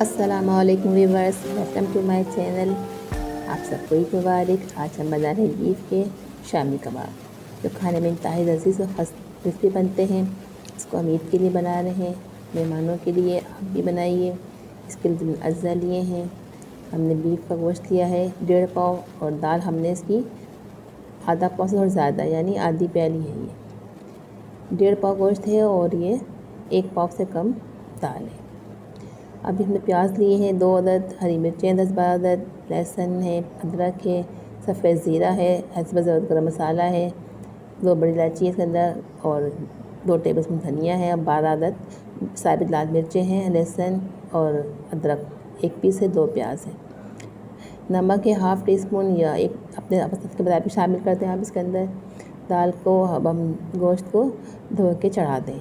अस्सलामुअलैकुम viewers, welcome to my channel. आप सबको ईद मुबारक। आज हम बना रहे हैं बीफ के शामी कबाब, जो खाने में इंतहाई लज़ीज़ और क्रिस्पी बनते हैं। इसको हम ईद के लिए बना रहे हैं, मेहमानों के लिए। आप भी बनाइए। इसके लिए अज्जा लिए हैं। हमने बीफ का गोश्त लिया है 1.5 पाव, और दाल हमने इसकी आधा पाव से और ज़्यादा, यानी आधी प्याली है। ये 1.5 पाव गोश्त है और ये 1 पाव से कम दाल है। अभी हमने प्याज लिए हैं 2 अदद, हरी मिर्चें 10-12 अदद, लहसुन है, अदरक है, सफ़ेद ज़ीरा है, हस्ब ज़रूरत गरम मसाला है, 2 बड़ी इलायची है इसके अंदर, और 2 टेबलस्पून धनिया है, और 12 अदद साबित लाल मिर्चें हैं, लहसुन और अदरक 1 पीस है, 2 प्याज है। नमक है 1/2 टीस्पून, या एक अपने पसंद के मुताबिक शामिल करते हैं आप इसके अंदर। दाल को अब हम गोश्त को धो के चढ़ा दें।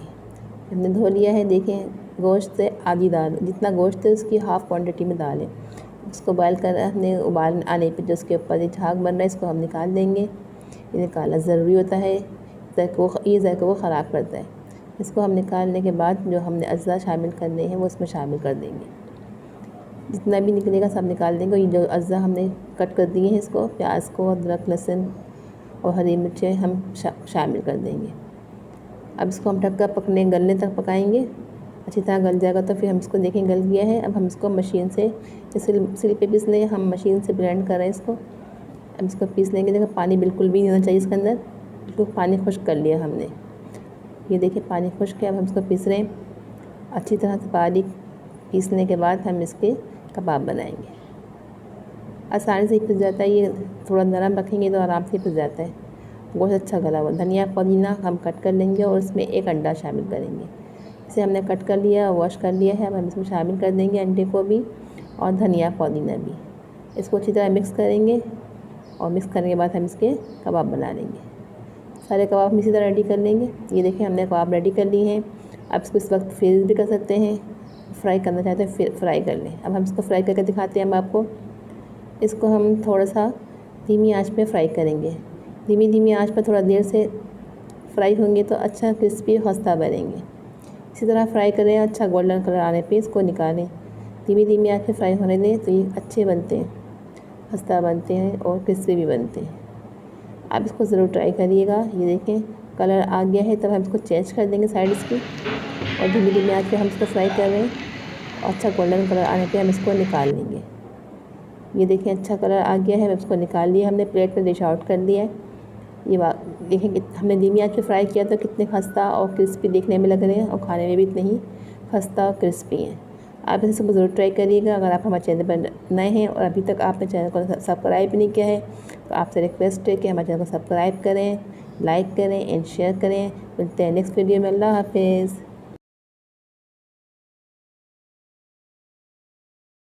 हमने धो लिया है। देखें, गोश्त से आधी दाल, जितना गोश्त है उसकी हाफ़ क्वांटिटी में दाल है। उसको बॉयल कर हमने उबाल आने पे जो उसके ऊपर ये झाग बन रहा है, इसको हम निकाल देंगे। ये निकालना ज़रूरी होता है, ज़ायक़े को ख़राब करता है। इसको हम निकालने के बाद जो हमने अज़्ज़ा शामिल करने हैं वो इसमें शामिल कर देंगे। जितना भी निकलेगा सब निकाल देंगे। ये जो अज़्ज़ा हमने कट कर दिए हैं, इसको प्याज को, अदरक, लहसुन और हरी मिर्चें हम शामिल कर देंगे। अब इसको हम ढक कर गलने तक पकाएंगे। अच्छी तरह गल जाएगा तो फिर हम इसको देखें गल गया है। अब हम इसको मशीन से सिल पे पीस लें। हम मशीन से ब्लेंड कर रहे हैं इसको। अब इसको पीस लेंगे। देखो, पानी बिल्कुल भी नहीं होना चाहिए इसके अंदर, बिल्कुल पानी खुश्क कर लिया हमने। ये देखिए पानी खुश्क है। अब हम इसको पीस रहे हैं। अच्छी तरह से बारीक पीसने के बाद हम इसके कबाब बनाएंगे। आसानी से पिस जाता है। ये थोड़ा नरम रखेंगे तो आराम से पिस जाता है। गोश्त अच्छा गला हुआ। धनिया पुदीना हम कट कर लेंगे और इसमें 1 अंडा शामिल करेंगे। इसे हमने कट कर लिया, वॉश कर लिया है। अब हम इसमें शामिल कर देंगे अंडे को भी और धनिया पुदीना भी। इसको अच्छी तरह मिक्स करेंगे, और मिक्स करने के बाद हम इसके कबाब बना लेंगे। सारे कबाब हम इसी तरह रेडी कर लेंगे। ये देखिए हमने कबाब रेडी कर लिए हैं। अब इसको इस वक्त फ्रीज़ भी कर सकते हैं, फ्राई करना चाहते हैं फिर फ्राई कर लें। अब हम इसको फ्राई करके दिखाते हैं हम आपको। इसको हम थोड़ा सा धीमी आंच पे फ्राई करेंगे। धीमी आंच पर थोड़ा देर से फ्राई होंगे तो अच्छा क्रिस्पी खस्ता बनेंगे। इसी तरह फ्राई करें। अच्छा गोल्डन कलर आने पे इसको निकालें। धीमी आंच पे फ्राई होने दें तो ये अच्छे बनते हैं, खस्ता बनते हैं और क्रिस्पी भी बनते हैं। आप इसको ज़रूर ट्राई करिएगा। ये देखें कलर आ गया है, तब हम इसको चेंज कर देंगे साइड इसकी, और धीमी आंच पे हम इसको फ्राई कर रहे हैं। और अच्छा गोल्डन कलर आने पे हम इसको निकाल लेंगे। ये देखें अच्छा कलर आ गया है। इसको निकाल लिया हमने, प्लेट में डिश आउट कर दिया है। ये देखें कि हमने धीमी आंच पे फ्राई किया तो कितने खस्ता और क्रिस्पी देखने में लग रहे हैं, और खाने में भी इतने ही खस्ता और क्रिस्पी हैं। आप इसे ज़रूर ट्राई करिएगा। अगर आप हमारे चैनल पर नए हैं और अभी तक आपने चैनल को सब्सक्राइब नहीं किया है, तो आपसे रिक्वेस्ट है कि हमारे चैनल को सब्सक्राइब करें, लाइक करें एंड शेयर करें। मिलते हैं नेक्स्ट वीडियो में। अल्लाह हाफिज़।